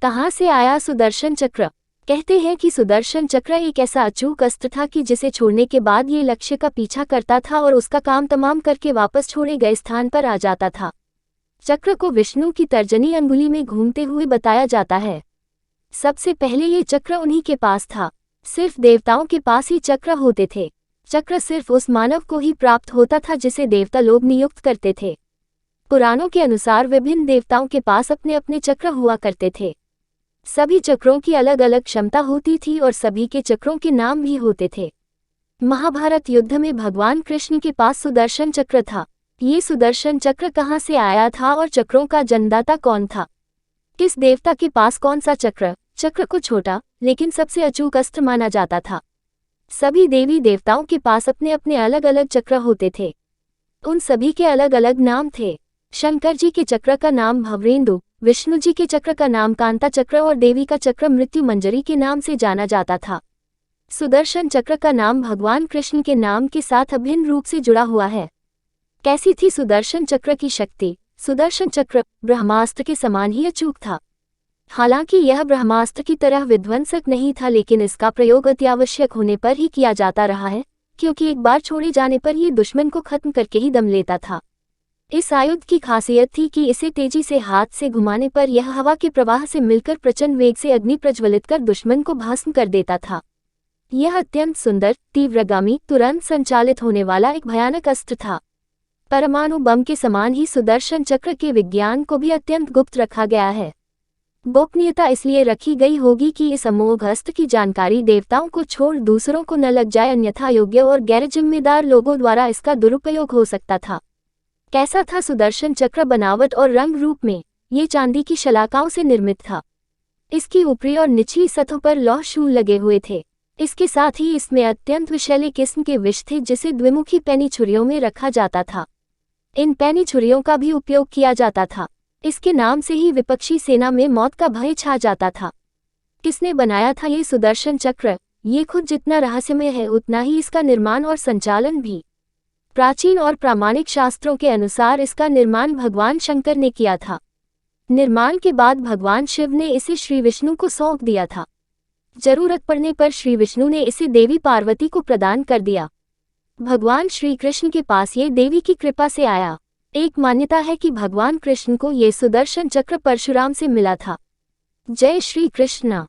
कहाँ से आया सुदर्शन चक्र? कहते हैं कि सुदर्शन चक्र एक ऐसा अचूक अस्त्र था कि जिसे छोड़ने के बाद ये लक्ष्य का पीछा करता था और उसका काम तमाम करके वापस छोड़े गए स्थान पर आ जाता था। चक्र को विष्णु की तर्जनी अंगुली में घूमते हुए बताया जाता है। सबसे पहले ये चक्र उन्हीं के पास था। सिर्फ देवताओं के पास ही चक्र होते थे। चक्र सिर्फ उस मानव को ही प्राप्त होता था जिसे देवता लोग नियुक्त करते थे। पुराणों के अनुसार विभिन्न देवताओं के पास अपने अपने चक्र हुआ करते थे। सभी चक्रों की अलग अलग क्षमता होती थी और सभी के चक्रों के नाम भी होते थे। महाभारत युद्ध में भगवान कृष्ण के पास सुदर्शन चक्र था। ये सुदर्शन चक्र कहाँ से आया था और चक्रों का जन्मदाता कौन था? किस देवता के पास कौन सा चक्र? चक्र को छोटा लेकिन सबसे अचूक अस्त्र माना जाता था। सभी देवी देवताओं के पास अपने अपने अलग अलग चक्र होते थे। उन सभी के अलग अलग नाम थे। शंकर जी के चक्र का नाम भवरेंदु, विष्णु जी के चक्र का नाम कांता चक्र और देवी का चक्र मृत्यु मंजरी के नाम से जाना जाता था। सुदर्शन चक्र का नाम भगवान कृष्ण के नाम के साथ अभिन्न रूप से जुड़ा हुआ है। कैसी थी सुदर्शन चक्र की शक्ति? सुदर्शन चक्र ब्रह्मास्त्र के समान ही अचूक था। हालांकि यह ब्रह्मास्त्र की तरह विध्वंसक नहीं था, लेकिन इसका प्रयोग अत्यावश्यक होने पर ही किया जाता रहा है, क्योंकि एक बार छोड़े जाने पर यह दुश्मन को खत्म करके ही दम लेता था। इस आयुध की खासियत थी कि इसे तेजी से हाथ से घुमाने पर यह हवा के प्रवाह से मिलकर प्रचंड वेग से अग्नि प्रज्वलित कर दुश्मन को भस्म कर देता था। यह अत्यंत सुंदर, तीव्रगामी, तुरंत संचालित होने वाला एक भयानक अस्त्र था। परमाणु बम के समान ही सुदर्शन चक्र के विज्ञान को भी अत्यंत गुप्त रखा गया है। गोपनीयता इसलिए रखी गई होगी कि इस अमोघ अस्त्र की जानकारी देवताओं को छोड़ दूसरों को न लग जाए, अन्यथा योग्य और गैर जिम्मेदार लोगों द्वारा इसका दुरुपयोग हो सकता था। कैसा था सुदर्शन चक्र बनावट और रंग रूप में? ये चांदी की शलाकाओं से निर्मित था। इसकी ऊपरी और निचली सतहों पर लौह शूल लगे हुए थे। इसके साथ ही इसमें अत्यंत विषैले किस्म के विष थे जिसे द्विमुखी पैनी छुरियों में रखा जाता था। इन पैनी छुरियों का भी उपयोग किया जाता था। इसके नाम से ही विपक्षी सेना में मौत का भय छा जाता था। किसने बनाया था ये सुदर्शन चक्र? ये खुद जितना रहस्यमय है उतना ही इसका निर्माण और संचालन भी। प्राचीन और प्रामाणिक शास्त्रों के अनुसार इसका निर्माण भगवान शंकर ने किया था। निर्माण के बाद भगवान शिव ने इसे श्री विष्णु को सौंप दिया था। जरूरत पड़ने पर श्री विष्णु ने इसे देवी पार्वती को प्रदान कर दिया। भगवान श्री कृष्ण के पास ये देवी की कृपा से आया। एक मान्यता है कि भगवान कृष्ण को ये सुदर्शन चक्र परशुराम से मिला था। जय श्री कृष्ण।